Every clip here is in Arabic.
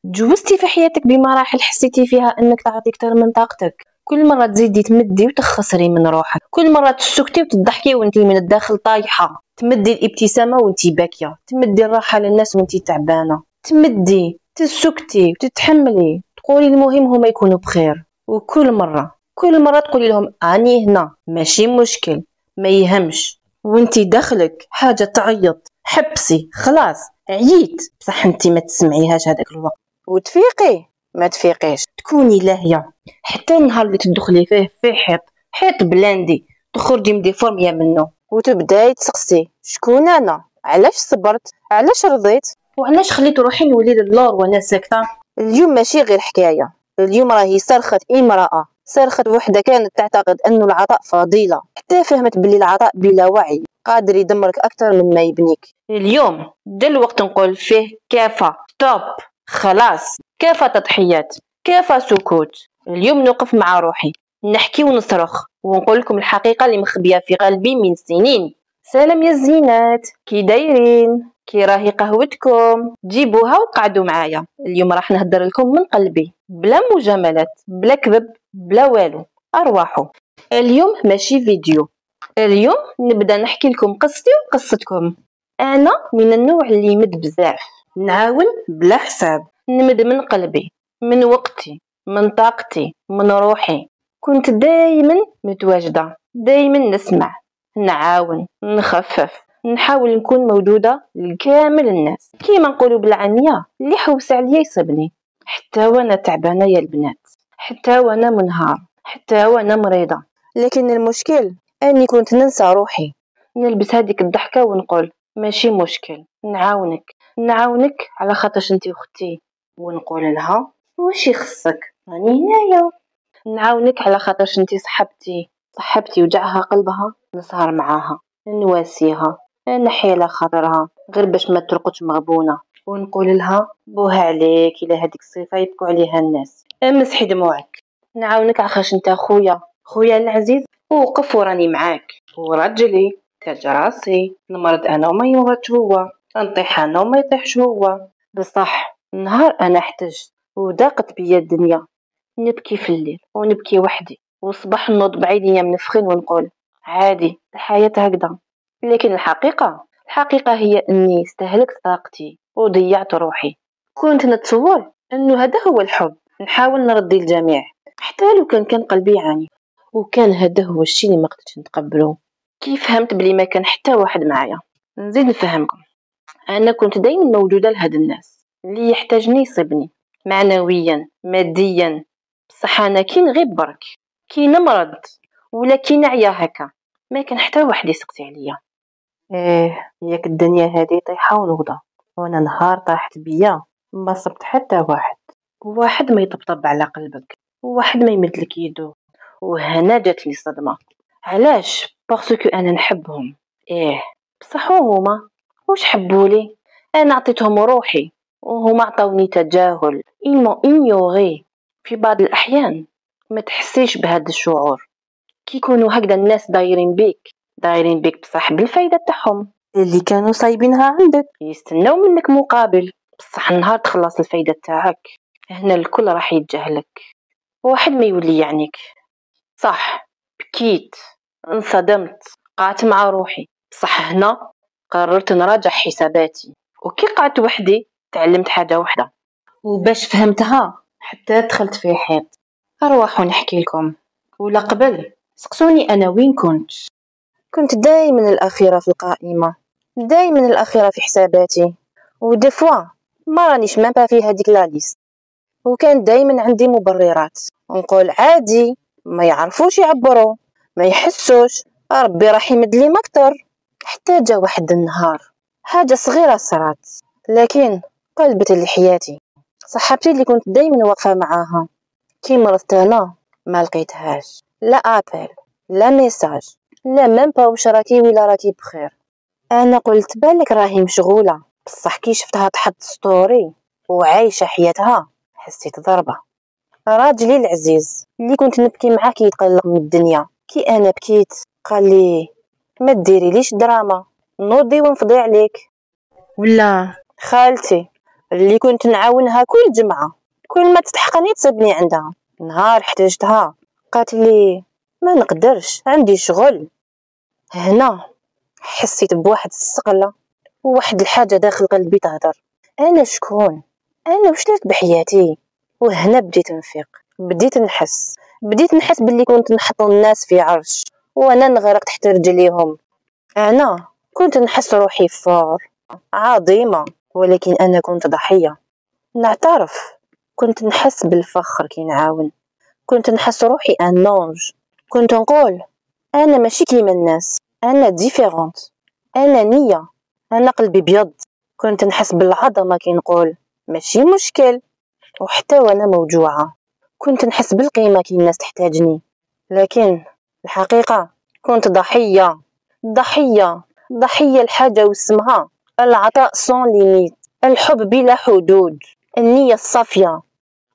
جوزتي في حياتك بمراحل حسيتي فيها انك تعطي اكثر من طاقتك؟ كل مره تزيدي تمدي وتخسري من روحك، كل مره تسكتي وتضحكي وانتي من الداخل طايحه، تمدي الابتسامه وانتي باكيه، تمدي الراحه للناس وانتي تعبانه، تمدي تسكتي وتتحملي تقولي المهم هما يكونوا بخير. وكل مره تقولي لهم اني هنا ماشي مشكل، ما يهمش، وانتي داخلك حاجه تعيط. حبسي خلاص، عييت، بصح انتي ما تسمعيهاش هذاك الوقت وتفيقي ما تفيقيش، تكوني لاهيه حتى النهار اللي تدخلي فيه حيط بلاندي، تخرجي من ديفورميا منه وتبداي تسقسي شكون انا، علاش صبرت، علاش رضيت، وعلاش خليت روحي نولي للور وانا ساكته. اليوم ماشي غير حكايه، اليوم راهي صرخت وحده كانت تعتقد انه العطاء فضيله، حتى فهمت باللي العطاء بلا وعي قادر يدمرك اكثر من ما يبنيك. اليوم ده الوقت نقول فيه كافة ستوب، خلاص، كافة تضحيات، كافة سكوت. اليوم نوقف مع روحي، نحكي ونصرخ ونقول لكم الحقيقة اللي مخبية في قلبي من سنين. سلام يا زينات، كي دايرين؟ كي راهي قهوتكم؟ جيبوها وقعدوا معايا. اليوم راح نهدر لكم من قلبي، بلا مجاملات، بلا كذب، بلا والو. ارواحوا. اليوم ماشي فيديو، اليوم نبدا نحكي لكم قصتي وقصتكم. انا من النوع اللي يمد بزاف، نعاون بلا حساب، نمد من قلبي، من وقتي، من طاقتي، من روحي. كنت دايما متواجده، دايما نسمع، نعاون، نخفف، نحاول نكون موجوده لكامل الناس. كيما نقولوا بالعنيه، اللي حوس عليا يصبني، حتى وانا تعبانه يا البنات، حتى وانا منهار، حتى وانا مريضه. لكن المشكل اني كنت ننسى روحي، نلبس هذيك الضحكه ونقول ماشي مشكل، نعاونك على خاطرش انتي اختي، ونقول لها واش يخصك راني هنايا. نعاونك على خاطرش انتي صحبتي وجعها قلبها، نسهر معاها، نواسيها، نحي على خاطرها غير باش ما ترقدش مغبونه، ونقول لها بوها عليك الى هذيك الصفه يبكوا عليها الناس، امسحي دموعك. نعاونك عخاش انت خويا العزيز، وقف وراني معاك، ورجلي تاج راسي، نمرض انا وما يمرضش هو، نطيح انا وما يطيحش هو. بصح نهار انا احتجت وضاقت بيا الدنيا، نبكي في الليل ونبكي وحدي، وصبح نوض بعيديا منفخين ونقول عادي الحياة هكذا. لكن الحقيقة هي اني استهلكت طاقتي وضيعت روحي. كنت نتصور انه هذا هو الحب، نحاول نرضي الجميع حتى لو كان قلبي يعاني، وكان هذا هو الشيء اللي ما قدرتش نتقبله. كيف فهمت بلي ما كان حتى واحد معايا؟ نزيد نفهمكم، انا كنت دايما موجوده لهاد الناس اللي يحتاجني يصيبني معنويا ماديا. بصح انا كي نغيب برك، كي نمرض، ولا كي نعيا هكا، ما كان حتى واحد يسقسي عليا. ياك الدنيا هذه طيحه ونوضه، وانا نهار طاحت بيا ما صبت حتى واحد ما يطبطب على قلبك، واحد ما يمدلك يدو. وهنا جات لي صدمه. علاش؟ باسكو انا نحبهم، بصح هما واش حبولي؟ انا عطيتهم روحي وهما عطاوني تجاهل، إنيوغي. في بعض الاحيان ما تحسيش بهذا الشعور، كي يكونوا هكذا الناس دايرين بيك بصح بالفايده تاعهم اللي كانوا صايبينها عندك، يستناو منك مقابل. بصح النهار تخلص الفايده تاعك، هنا الكل راح يتجاهلك، واحد ما يولي يعنيك. صح، بكيت، انصدمت، قعدت مع روحي، بصح هنا قررت نراجع حساباتي. وكي قعدت وحدي تعلمت حاجة واحدة، وباش فهمتها حتى دخلت في حيط. أرواحوا نحكي لكم، ولا قبل سقسوني أنا وين كنت دايما الأخيرة في القائمة، دايما الأخيرة في حساباتي، ودفوا ما رانيش مابا في هذيك لاليست. وكان دايما عندي مبررات، نقول عادي، ما يعرفوش يعبروا، ما يحسوش، ربي راح يمد لي مكتر. حتى جا واحد النهار حاجة صغيرة صرات، لكن قلبت لي حياتي. صحبتي اللي كنت دايما واقفة معاها كي مرضت انا ما لقيتهاش، لا ابل، لا ميساج، لا ميم با واش راكي ولا راكي بخير. انا قلت بالك راهي مشغولة، بصح كي شفتها تحط ستوري وعايشة حياتها حسيت ضربة. راجلي العزيز اللي كنت نبكي معاه كي يتقلق من الدنيا كي انا بكيت، قال لي ما ديري ليش دراما، نوضي ونفضي عليك. ولا خالتي اللي كنت نعاونها كل جمعة، كل ما تتحقني تسبني عندها. نهار احتاجتها قالت لي ما نقدرش عندي شغل. هنا حسيت بواحد الثقلة وواحد الحاجة داخل قلبي تهدر، انا شكون؟ انا واش درت بحياتي؟ وهنا بديت نفيق، بديت نحس باللي كنت نحط الناس في عرش وانا نغرق تحت رجليهم. انا كنت نحس روحي فار عظيمة، ولكن انا كنت ضحية. نعترف، كنت نحس بالفخر كي نعاون، كنت نحس روحي انونج، كنت نقول انا ماشي كيما الناس، انا ديفيرونت، انا نية، انا قلبي بيض. كنت نحس بالعظمة كي نقول ماشي مشكل وحتى وانا موجوعة. كنت نحس بالقيمة كي الناس تحتاجني، لكن الحقيقة كنت ضحية. ضحية ضحية الحاجة واسمها العطاء سون ليميت، الحب بلا حدود، النية الصافية.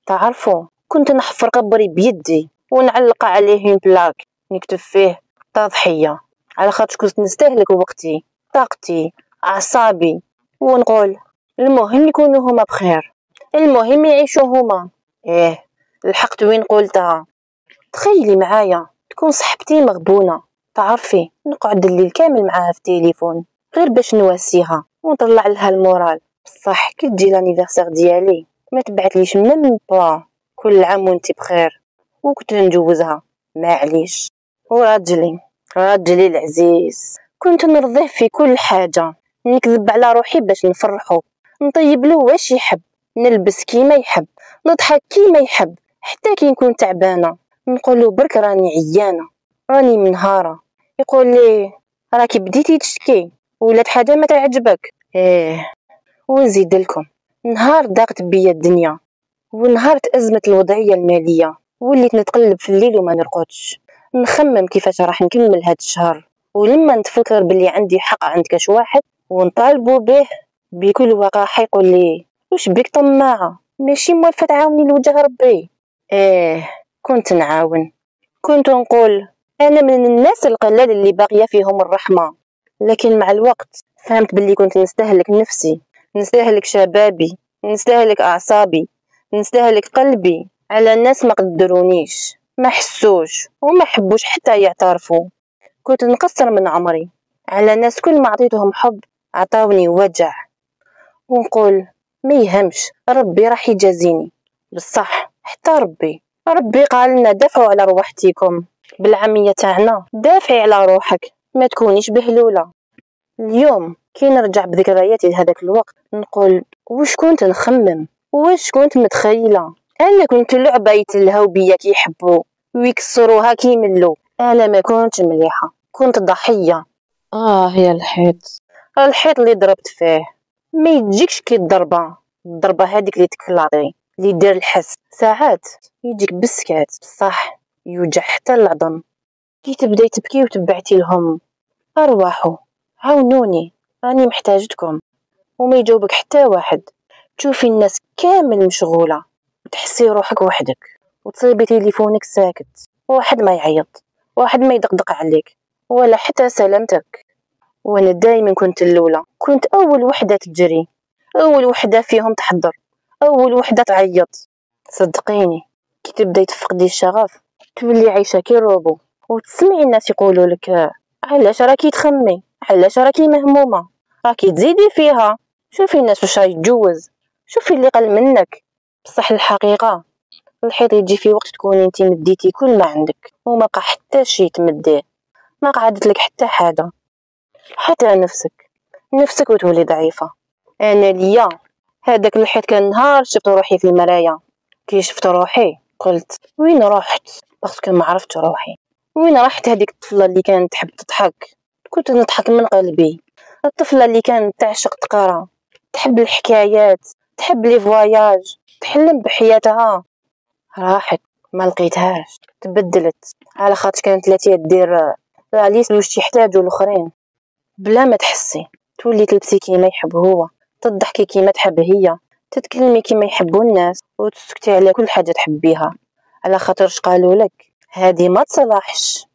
تعرفوا كنت نحفر قبري بيدي ونعلق عليه بلاك نكتب فيه تضحية، على خاطر كنت نستهلك وقتي، طاقتي، أعصابي، ونقول المهم يكونوا هما بخير، المهم يعيشوا هما. ايه لحقت وين قلتها. تخيلي معايا تكون صاحبتي مغبونة، تعرفي نقعد الليل كامل معاها في التليفون غير باش نواسيها ونطلع لها المورال، بصح كي تجي لانيفرسير ديالي ما تبعتليش ميم با كل عام وانتي بخير، وكنت نجوزها معليش. راجلي العزيز كنت نرضيه في كل حاجة، نكذب على روحي باش نفرحه، نطيب له واش يحب، نلبس كيما يحب، نضحك كيما يحب، حتى كي نكون تعبانة نقوله برك راني عيانة، راني منهارة. يقول لي راكي بديتي تشكي ولات حاجة ما تعجبك. ايه ونزيد لكم، نهار ضاقت بيا الدنيا ونهار تأزمت الوضعية المالية وليت نتقلب في الليل وما نرقدش، نخمم كيفاش راح نكمل هاد الشهر، ولما نتفكر باللي عندي حق عند كاش واحد ونطالبوا به بكل وقاحة يقول لي وش بك طماعة ماشي موالفة تعاوني لوجه ربي. ايه كنت نعاون، كنت نقول انا من الناس القلال اللي باقية فيهم الرحمة، لكن مع الوقت فهمت باللي كنت نستهلك نفسي، نستهلك شبابي، نستهلك أعصابي، نستهلك قلبي على الناس ما قدرونيش، ما حسوش وما حبوش حتى يعترفوا. كنت نقصر من عمري على ناس كل ما عطيتهم حب عطاوني وجع، ونقول ما يهمش ربي راح يجازيني. بصح حتى ربي قال لنا دافعوا على روحتكم، بالعامية تاعنا دافعي على روحك ما تكونيش بهلولة. اليوم كي نرجع بذكرياتي لهذاك الوقت نقول واش كنت نخمم، واش كنت متخيلة. انا كنت لعبة يتلهوا بيا كي يحبوا ويكسروها كي يملوا، انا ما كنتش مليحة، كنت ضحية. يا الحيط اللي ضربت فيه ما يجيكش كي الضربة هذيك اللي تكلاطي اللي يدير الحس، ساعات يجيك بسكات بصح يوجع حتى العظم. كي تبداي تبكي وتبعتي لهم ارواحوا عاونوني راني محتاجتكم وما يجاوبك حتى واحد، تشوفي الناس كامل مشغولة وتحسي روحك وحدك وتصيبي تليفونك ساكت، واحد ما يعيط، واحد ما يدقدق عليك ولا حتى سلامتك. وانا دايما كنت الاولى، كنت اول وحده تجري، اول وحده فيهم تحضر، اول وحده تعيط. صدقيني كي تبداي تفقدي الشغف تولي عايشه كي الروبو، وتسمعي الناس يقولوا لك علاش راكي تخمي، علاش راكي مهمومه، راكي تزيدي فيها، شوفي الناس واش راهي تجوز، شوفي اللي قل منك. بصح الحقيقه الحيط يجي في وقت تكوني انت مديتي كل ما عندك وما بقى حتى شي تمديه، ما قعدت لك حتى حاجه، حتى نفسك وتولي ضعيفة. أنا ليا هذاك الحيط كان نهار شفت روحي في المرايا، كي شفت روحي قلت وين رحت، باسكو ما عرفت روحي وين راحت. هذيك الطفلة اللي كانت تحب تضحك، كنت نضحك من قلبي، الطفلة اللي كانت تعشق تقرا، تحب الحكايات، تحب لي فواياج، تحلم بحياتها، راحت ما لقيتهاش، تبدلت على خاطر كانت لاتي دير ليس واش يحتاجوا الاخرين بلا ما تحسي، تولي تلبسي كيما يحب هو، تضحكي كيما تحب هي، تتكلمي كيما يحبوا الناس وتسكتي على كل حاجه تحبيها على خاطرش قالوا لك هذه ما تصلحش.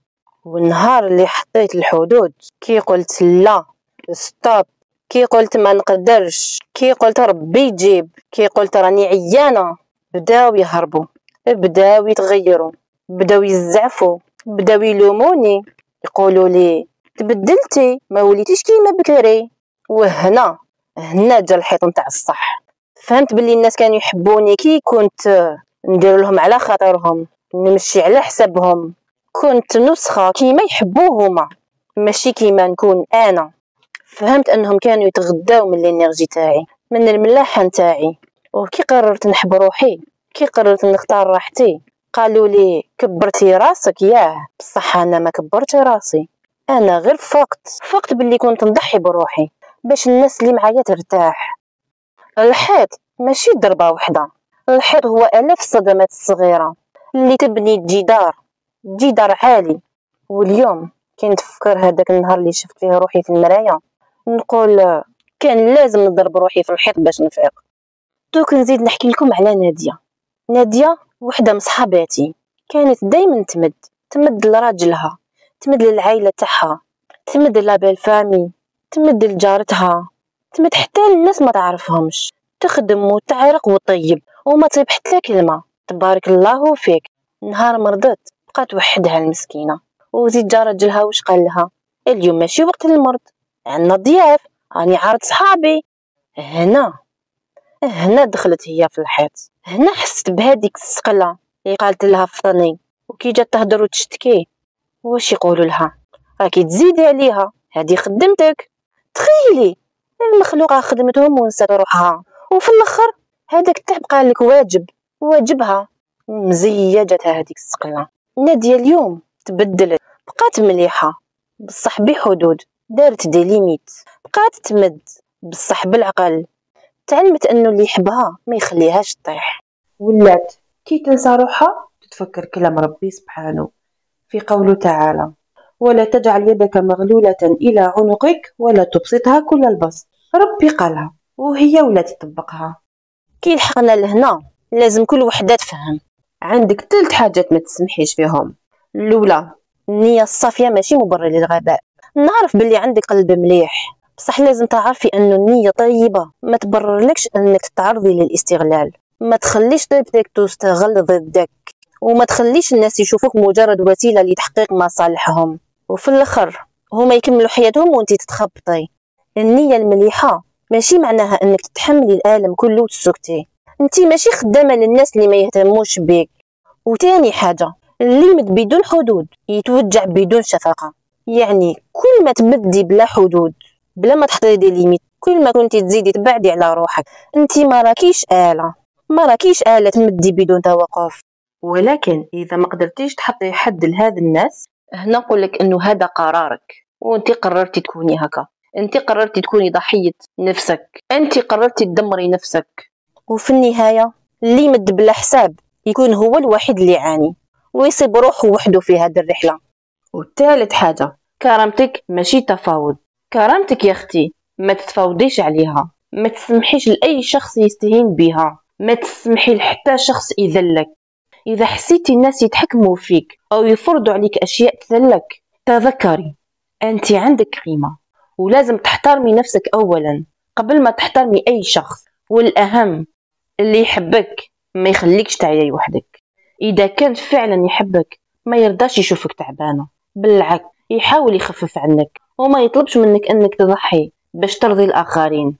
والنهار اللي حطيت الحدود كي قلت لا ستوب كي قلت ما نقدرش، كي قلت ربي يجيب، كي قلت راني عيانة، بداو يهربوا، بداو يتغيروا، بداو يزعفوا، بداو يلوموني، يقولوا لي تبدلتي، ما وليتيش كيما بكري. هنا جا الحيط نتاع الصح. فهمت باللي الناس كانوا يحبوني كي كنت ندير لهم على خاطرهم، نمشي على حسابهم، كنت نسخة كيما يحبوه هما، ماشي كيما نكون انا. فهمت انهم كانوا يتغداو من الانرجي تاعي، من الملاحه نتاعي. وكي قررت نحب روحي، كي قررت نختار راحتي، قالوا لي كبرتي راسك. ياه، بصح انا ما كبرت راسي، انا غير فقت باللي كنت نضحي بروحي باش الناس اللي معايا ترتاح. الحيط ماشي ضربه وحده، الحيط هو الاف الصدمات الصغيره اللي تبني جدار عالي. واليوم كي نتفكر هذاك النهار اللي شفت فيه روحي في المرايه، نقول كان لازم نضرب روحي في الحيط باش نفيق. دوك نزيد نحكي لكم على نادية وحده من صحاباتي، كانت دايما تمد لراجلها، تمد للعائله تاعها، تمد لابيل فامي، تمد لجارتها، تمد حتى الناس ما تعرفهمش، تخدم وتعرق وطيب وما طيب حتى كلمه. تبارك الله فيك. نهار مرضت بقات وحدها المسكينه، وزيد جا راجلها واش قال لها؟ اليوم ماشي وقت المرض، عندنا ضياف، راني عارض صحابي. هنا دخلت هي في الحيط. هنا حست بهذيك السقله اللي قالت لها فطني. وكي جات تهدر وتشتكي، واش يقولوا لها؟ راكي تزيدي عليها، هذه خدمتك. تخيلي المخلوقه خدمتهم ونسات روحها، وفي الاخر هذاك التعب قال لك واجبها. مزيجتها هذيك السقله. نادية اليوم تبدلت، بقات مليحه بصح بحدود، دارت دي ليميت، بقات تمد بصح بالعقل. تعلمت انه اللي يحبها ما يخليهاش تطيح. ولات كي تنسى روحها تتفكر كلام ربي سبحانه في قوله تعالى: ولا تجعل يدك مغلولة إلى عنقك ولا تبسطها كل البسط. ربي قالها وهي ولات تطبقها. كي لحقنا لهنا لازم كل وحدة تفهم عندك 3 حاجات ما تسمحيش فيهم. الأولى، النية الصافية ماشي مبرر للغباء. نعرف باللي عندك قلب مليح، بصح لازم تعرفي انه النية طيبة ما تبررلكش انك تتعرضي للاستغلال. ما تخليش طيبتك تستغل ضدك، وما تخليش الناس يشوفوك مجرد وسيلة لتحقيق مصالحهم، وفي الاخر هما يكملوا حياتهم وانت تتخبطي. النية المليحة ماشي معناها انك تتحملي الالم كله وتسكتي. انت ماشي خدامة للناس اللي ما يهتموش بيك. وتاني حاجة، اللي يمد بدون حدود يتوجع بدون شفقة. يعني كل ما تمدي بلا حدود، بلا ما تحطي دي ليميت، كل ما كنتي تزيدي تبعدي على روحك. انت ما راكيش آلة تمدي بدون توقف. ولكن إذا ما قدرتيش تحطي حد لهذا الناس، هنا نقولك انه هذا قرارك، وانت قررتي تكوني هكا. انت قررتي تكوني ضحية نفسك، انت قررتي تدمري نفسك. وفي النهاية اللي يمد بلا حساب يكون هو الوحيد اللي يعاني ويصيب روحه وحده في هذه الرحلة. وثالث حاجة، كرامتك ماشي تفاوض. كرامتك يا اختي ما تتفاوضيش عليها، ما تسمحيش لأي شخص يستهين بها، ما تسمحي لحتى شخص يذلك. إذا حسيتي الناس يتحكموا فيك أو يفرضوا عليك أشياء تذلك، تذكري أنت عندك قيمة، ولازم تحترمي نفسك أولا قبل ما تحترمي أي شخص. والأهم، اللي يحبك ما يخليكش تعيي وحدك. إذا كان فعلا يحبك ما يرضاش يشوفك تعبانة، بالعكس يحاول يخفف عنك وما يطلبش منك أنك تضحي باش ترضي الآخرين.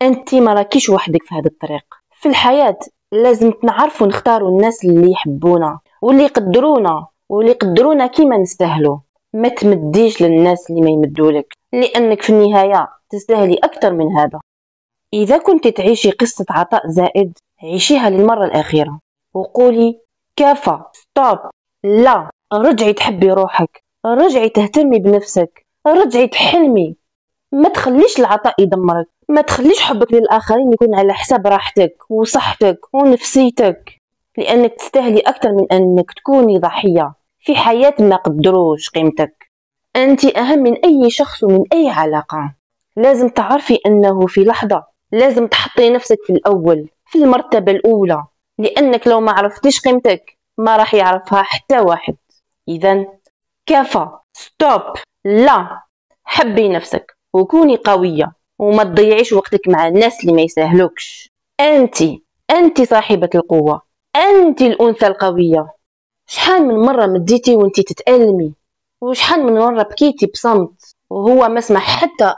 أنت ما راكيش وحدك في هذا الطريق. في الحياة لازم نعرفوا نختاروا الناس اللي يحبونا واللي يقدرونا كيما نستاهلوا. ما تمديش للناس اللي ما يمدولك، لأنك في النهاية تستاهلي أكثر من هذا. إذا كنت تعيشي قصة عطاء زائد، عيشيها للمرة الأخيرة وقولي كافة، ستوب، لا. رجعي تحبي روحك، رجعي تهتمي بنفسك، رجعي تحلمي. ما تخليش العطاء يدمرك، ما تخليش حبك للآخرين يكون على حساب راحتك وصحتك ونفسيتك، لأنك تستاهلي أكثر من أنك تكوني ضحية في حياة ما قدروش قيمتك. أنت أهم من أي شخص ومن أي علاقة. لازم تعرفي أنه في لحظة لازم تحطي نفسك في الأول، في المرتبة الأولى، لأنك لو ما عرفتيش قيمتك ما راح يعرفها حتى واحد. إذن كفى، ستوب، لا. حبي نفسك وكوني قوية وما تضيعيش وقتك مع الناس اللي ما يساهلوكش. انت صاحبة القوة، انت الانثى القوية. شحال من مرة مديتي وانتي تتألمي، وشحال من مرة بكيتي بصمت وهو ما سمع حتى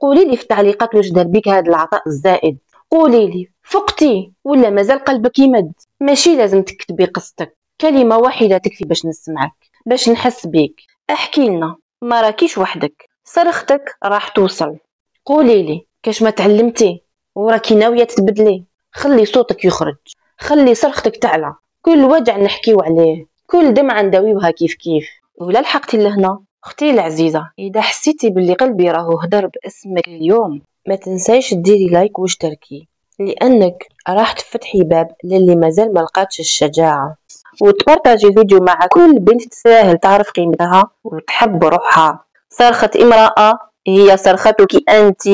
قولي لي في التعليقات واش دار بيك هذا العطاء الزائد. قولي لي فقتي ولا مازال قلبك يمد. ماشي لازم تكتبي قصتك، كلمة واحدة تكفي باش نسمعك، باش نحس بيك. احكي لنا، ما راكيش وحدك، صرختك راح توصل. قولي لي كاش ما تعلمتي وراكي ناوية تتبدلي. خلي صوتك يخرج، خلي صرختك تعلى. كل وجع نحكيو عليه، كل دمعة نداويوها كيف كيف. ولا لحقتي لهنا اختي العزيزة، اذا حسيتي باللي قلبي راهو هدر باسمك اليوم، ما تنسايش ديري لايك واشتركي، لانك راح تفتحي باب للي مازال ما لقاتش الشجاعة، وتبارطاجي الفيديو مع كل بنت تساهل تعرف قيمتها وتحب روحها. صرخة امرأة هي صرختك انتِ.